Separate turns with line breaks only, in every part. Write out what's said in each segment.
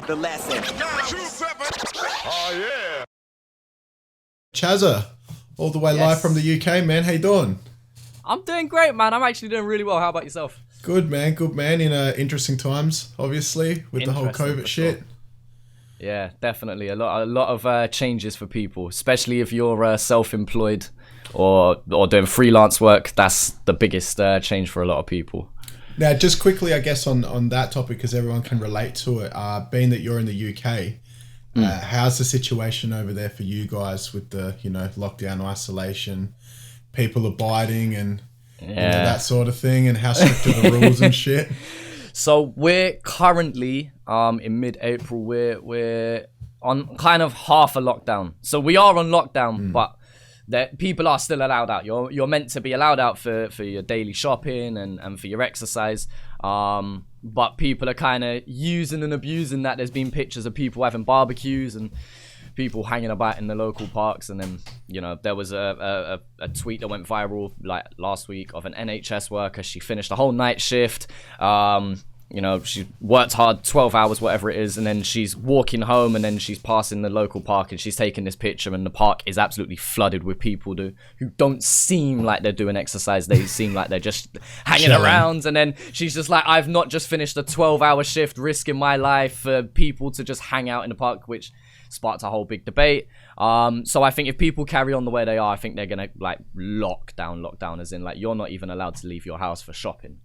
The lesson.
Oh yeah.
Chazza, all the way live from the UK, man. How you doing?
I'm doing great, man. I'm actually doing really well. How about yourself?
Good, man. Good, man. In interesting times, obviously, with the whole COVID shit.
Sure. Yeah, definitely. A lot of changes for people, especially if you're self-employed or doing freelance work. That's the biggest change for a lot of people.
Now, just quickly, I guess, on that topic, because everyone can relate to it, being that you're in the UK, how's the situation over there for you guys with the, lockdown, isolation, people abiding and that sort of thing, and how strict are the rules and shit?
So we're currently in mid-April. We're on kind of half a lockdown. So we are on lockdown, but that people are still allowed out. You're meant to be allowed out for your daily shopping and for your exercise. But people are kind of using and abusing that. There's been pictures of people having barbecues and people hanging about in the local parks. And then, there was a tweet that went viral like last week of an NHS worker. She finished a whole night shift. She worked hard, 12 hours, whatever it is, and then she's walking home, and then she's passing the local park, and she's taking this picture, and the park is absolutely flooded with people who don't seem like they're doing exercise. They seem like they're just hanging around, and then she's just like, I've not just finished a 12-hour shift, risking my life for people to just hang out in the park, which sparked a whole big debate. So I think if people carry on the way they are, I think they're gonna lockdown, as in like you're not even allowed to leave your house for shopping.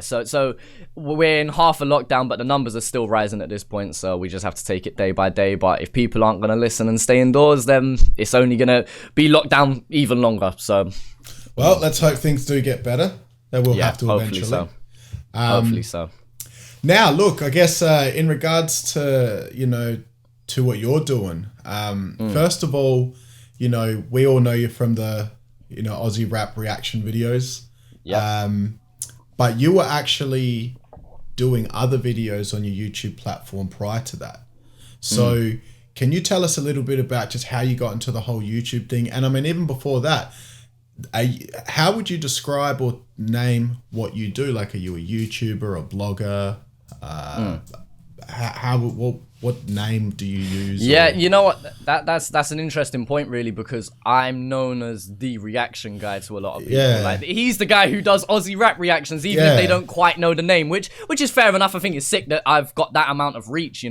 So we're in half a lockdown, but the numbers are still rising at this point, so we just have to take it day by day. But if people aren't going to listen and stay indoors, then it's only going to be locked down even longer. So,
well, let's hope things do get better. They will have to
hopefully
eventually.
Hopefully so.
Now, look, I guess in regards to, to what you're doing, first of all, we all know you from the, Aussie rap reaction videos.
Yeah.
But you were actually doing other videos on your YouTube platform prior to that. So can you tell us a little bit about just how you got into the whole YouTube thing? And I mean, even before that, how would you describe or name what you do? Like, are you a YouTuber, a blogger? What name do you use?
Yeah, you know what? That's an interesting point, really, because I'm known as the reaction guy to a lot of people.
Yeah.
Like, he's the guy who does Aussie rap reactions, even if they don't quite know the name, which is fair enough. I think it's sick that I've got that amount of reach,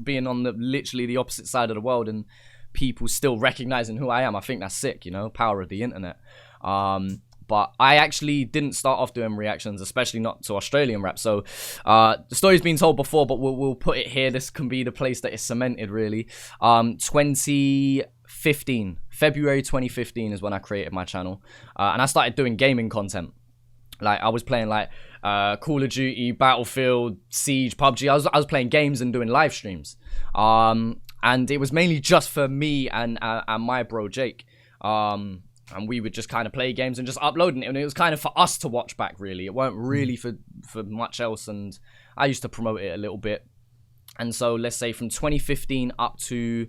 being on literally the opposite side of the world and people still recognizing who I am. I think that's sick, power of the internet. But I actually didn't start off doing reactions, especially not to Australian rap. So the story's been told before, but we'll put it here. This can be the place that is cemented, really. 2015, February 2015 is when I created my channel. And I started doing gaming content. Like, I was playing like Call of Duty, Battlefield, Siege, PUBG. I was playing games and doing live streams. And it was mainly just for me and my bro, Jake. And we would just kind of play games and just uploading it. And it was kind of for us to watch back, really. It weren't really for much else. And I used to promote it a little bit. And so let's say from 2015 up to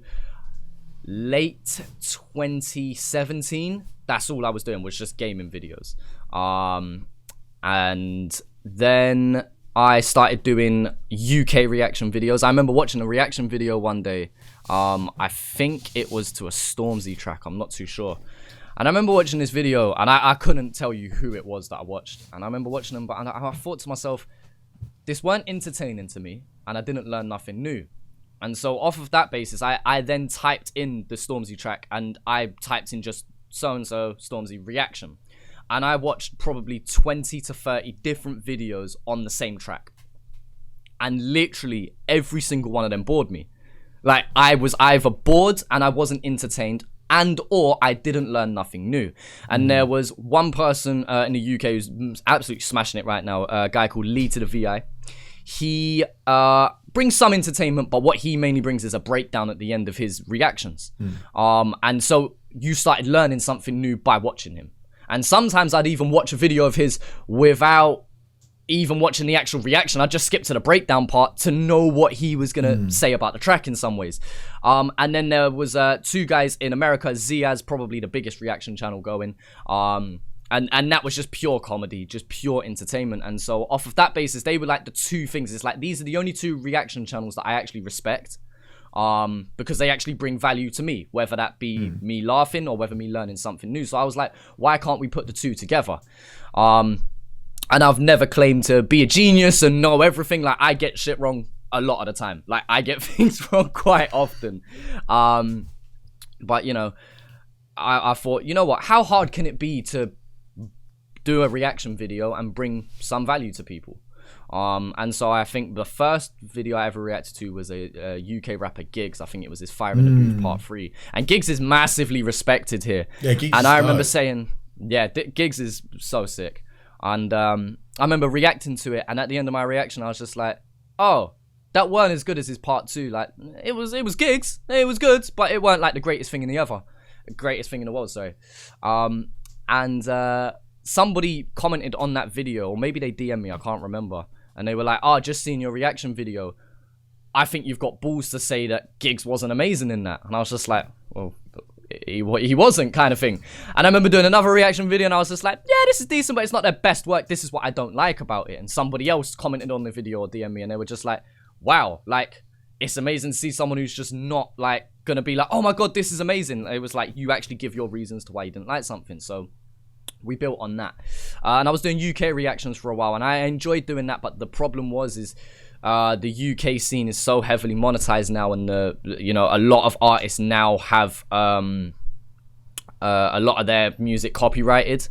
late 2017, that's all I was doing, was just gaming videos. And then I started doing UK reaction videos. I remember watching a reaction video one day. I think it was to a Stormzy track. I'm not too sure. And I remember watching this video, and I couldn't tell you who it was that I watched. And I remember watching them, but I thought to myself, this weren't entertaining to me, and I didn't learn nothing new. And so off of that basis, I then typed in the Stormzy track, and I typed in just so-and-so Stormzy reaction. And I watched probably 20 to 30 different videos on the same track. And literally every single one of them bored me. Like, I was either bored and I wasn't entertained, and or I didn't learn nothing new. And there was one person in the UK who's absolutely smashing it right now, a guy called Lee to the VI. He brings some entertainment, but what he mainly brings is a breakdown at the end of his reactions. And so you started learning something new by watching him. And sometimes I'd even watch a video of his without even watching the actual reaction. I'd just skip to the breakdown part to know what he was going to say about the track in some ways. And then there was two guys in America. Zia's probably the biggest reaction channel going. And that was just pure comedy, just pure entertainment. And so off of that basis, they were like the two things. It's like, these are the only two reaction channels that I actually respect, because they actually bring value to me, whether that be me laughing or whether me learning something new. So I was like, why can't we put the two together? And I've never claimed to be a genius and know everything. Like, I get shit wrong a lot of the time. Like, I get things wrong quite often. But, you know, I thought, you know what? How hard can it be to do a reaction video and bring some value to people? And so I think the first video I ever reacted to was a UK rapper, Giggs. I think it was his Fire in the Booth Part 3. And Giggs is massively respected here.
Yeah, Giggs
and
is
I remember
dope.
saying, yeah, Giggs is so sick. And I remember reacting to it, and at the end of my reaction, I was just like, oh, that weren't as good as his Part 2. Like, it was Giggs. It was good, but it weren't like the greatest thing in the world, sorry. And somebody commented on that video, or maybe they DM'd me, I can't remember. And they were like, oh, just seen your reaction video. I think you've got balls to say that Giggs wasn't amazing in that. And I was just like, well, he wasn't, kind of thing. And I remember doing another reaction video, and I was just like, yeah, this is decent, but it's not their best work. This is what I don't like about it. And somebody else commented on the video or DM'd me, and they were just like, wow, like, it's amazing to see someone who's just not, like, gonna be like, oh my god, this is amazing. It was like, you actually give your reasons to why you didn't like something. So we built on that. And I was doing UK reactions for a while, and I enjoyed doing that, but the problem is the UK scene is so heavily monetized now, and you know, a lot of artists now have a lot of their music copyrighted.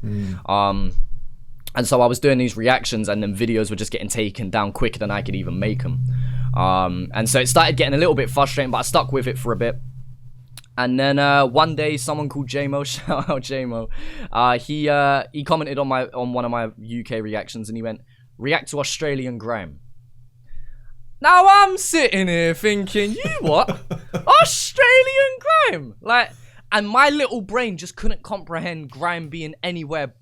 And so I was doing these reactions, and then videos were just getting taken down quicker than I could even make them. And so it started getting a little bit frustrating, but I stuck with it for a bit. And then one day, someone called JMO, shout out JMO, he commented on one of my UK reactions, and he went, react to Australian grime. Now I'm sitting here thinking, you what? Australian grime? Like, and my little brain just couldn't comprehend grime being anywhere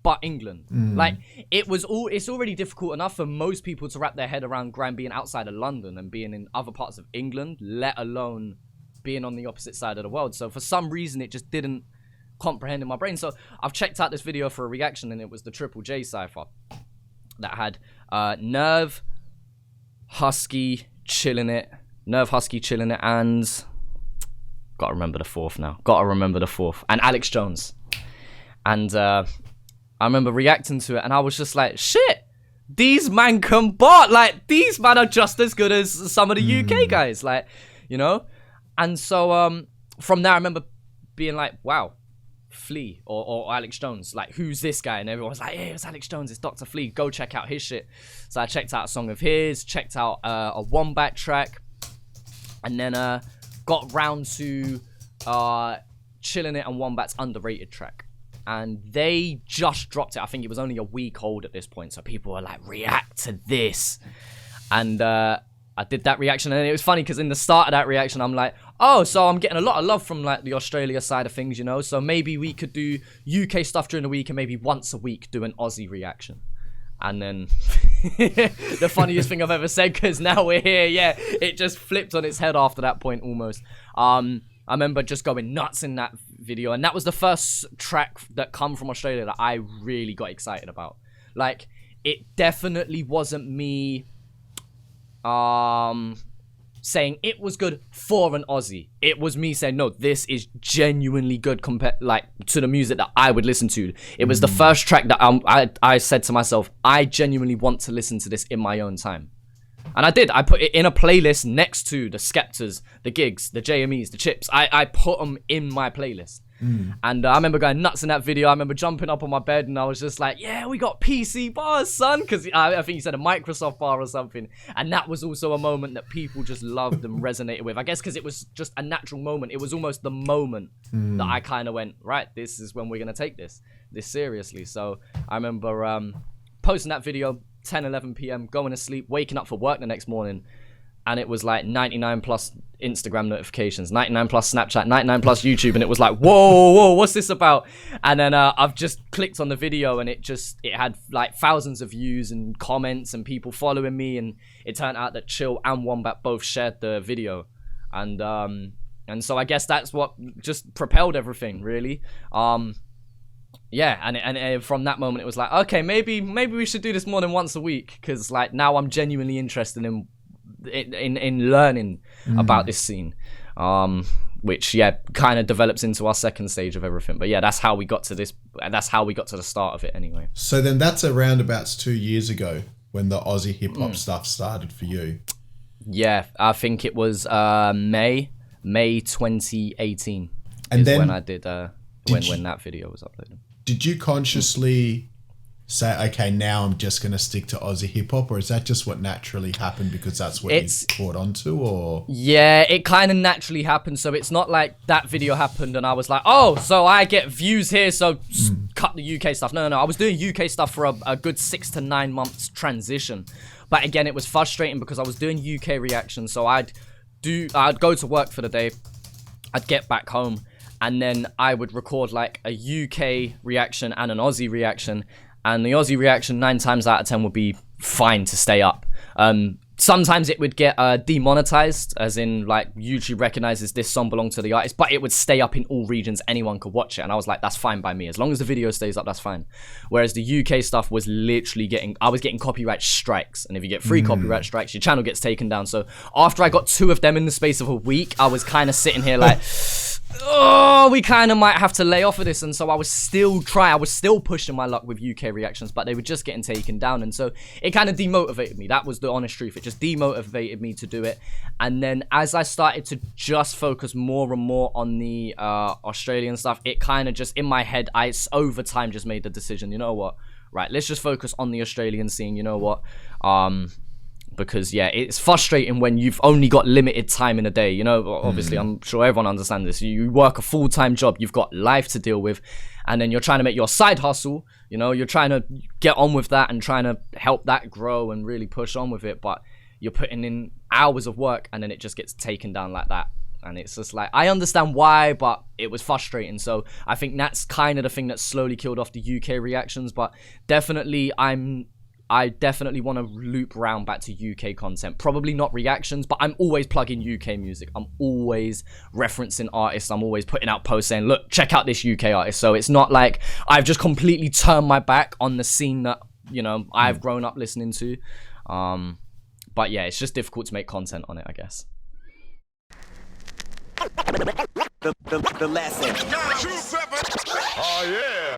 but England. Like, it's already difficult enough for most people to wrap their head around grime being outside of London and being in other parts of England, let alone being on the opposite side of the world. So for some reason, it just didn't comprehend in my brain. So I've checked out this video for a reaction, and it was the Triple J cypher that had Nerve, Husky, ChillinIt, and gotta remember the fourth, and Alex Jones. And I remember reacting to it, and I was just like, shit, these man can bar. Like, these man are just as good as some of the UK guys, like, you know. And so from there, I remember being like, wow, Flea or Alex Jones, like, who's this guy? And everyone was like, yeah, it's Alex Jones, it's Dr. Flea, go check out his shit. So I checked out a song of his, checked out a Wombat track, and then got round to ChillinIt and Wombat's Underrated track. And they just dropped it. I think it was only a week old at this point, so people were like, react to this. And I did that reaction, and it was funny because in the start of that reaction, I'm like, oh, so I'm getting a lot of love from, like, the Australia side of things, you know, so maybe we could do UK stuff during the week and maybe once a week do an Aussie reaction. And then the funniest thing I've ever said, because now we're here, yeah, it just flipped on its head after that point almost. I remember just going nuts in that video, and that was the first track that come from Australia that I really got excited about. Like, it definitely wasn't me saying it was good for an Aussie. It was me saying, no, this is genuinely good compared, like, to the music that I would listen to. It was the first track that I said to myself, I genuinely want to listen to this in my own time. And I did. I put it in a playlist next to the Skeptors, the Gigs, the JMEs, the Chips. I put them in my playlist. And I remember going nuts in that video. I remember jumping up on my bed, and I was just like, yeah, we got PC bars, son. Because I think he said a Microsoft bar or something. And that was also a moment that people just loved and resonated with. I guess because it was just a natural moment. It was almost the moment that I kind of went, right, this is when we're going to take this seriously. So I remember posting that video 10, 11 p.m., going to sleep, waking up for work the next morning. And it was like 99 plus Instagram notifications, 99 plus Snapchat, 99 plus YouTube. And it was like, whoa, what's this about? And then I've just clicked on the video, and it had like thousands of views and comments and people following me. And it turned out that Chill and Wombat both shared the video. And so I guess that's what just propelled everything, really. yeah, and from that moment it was like, okay, maybe we should do this more than once a week, because like now I'm genuinely interested in learning about this scene, which kind of develops into our second stage of everything. But yeah, that's how we got to this. That's how we got to the start of it anyway.
So then that's around about 2 years ago when the Aussie hip hop stuff started for you. Yeah,
I think it was May 2018.
And then
when I did when that video was uploaded.
Did you consciously say, okay, now I'm just going to stick to Aussie hip hop, or is that just what naturally happened because that's what you caught onto, or?
Yeah, it kind of naturally happened. So it's not like that video happened and I was like, oh, so I get views here, so cut the UK stuff. No. I was doing UK stuff for a good 6 to 9 months transition. But again, it was frustrating because I was doing UK reactions. So I'd go to work for the day, I'd get back home, and then I would record like a UK reaction and an Aussie reaction. And the Aussie reaction 9 times out of 10 would be fine to stay up. Sometimes it would get demonetized, as in like YouTube recognizes this song belonged to the artist, but it would stay up in all regions. Anyone could watch it. And I was like, that's fine by me. As long as the video stays up, that's fine. Whereas the UK stuff was literally I was getting copyright strikes. And if you get 3 copyright strikes, your channel gets taken down. So after I got 2 of them in the space of a week, I was kind of sitting here like, oh, we kind of might have to lay off of this. And so I was still pushing my luck with UK reactions, but they were just getting taken down. And so it kind of demotivated me. That was the honest truth. It just demotivated me to do it. And then as I started to just focus more and more on the Australian stuff, it kind of just in my head, I over time just made the decision, you know what, right, let's just focus on the Australian scene. You know what, because yeah, it's frustrating when you've only got limited time in a day. You know, obviously I'm sure everyone understands this. You work a full-time job, you've got life to deal with, and then you're trying to make your side hustle, you know, you're trying to get on with that and trying to help that grow and really push on with it, but you're putting in hours of work and then it just gets taken down like that. And it's just like, I understand why, but it was frustrating. So I think that's kind of the thing that slowly killed off the UK reactions. But definitely, I definitely want to loop round back to UK content. Probably not reactions, but I'm always plugging UK music. I'm always referencing artists. I'm always putting out posts saying, look, check out this UK artist. So it's not like I've just completely turned my back on the scene that, you know, I've grown up listening to. But yeah, it's just difficult to make content on it, I guess.
The lesson. Oh yeah.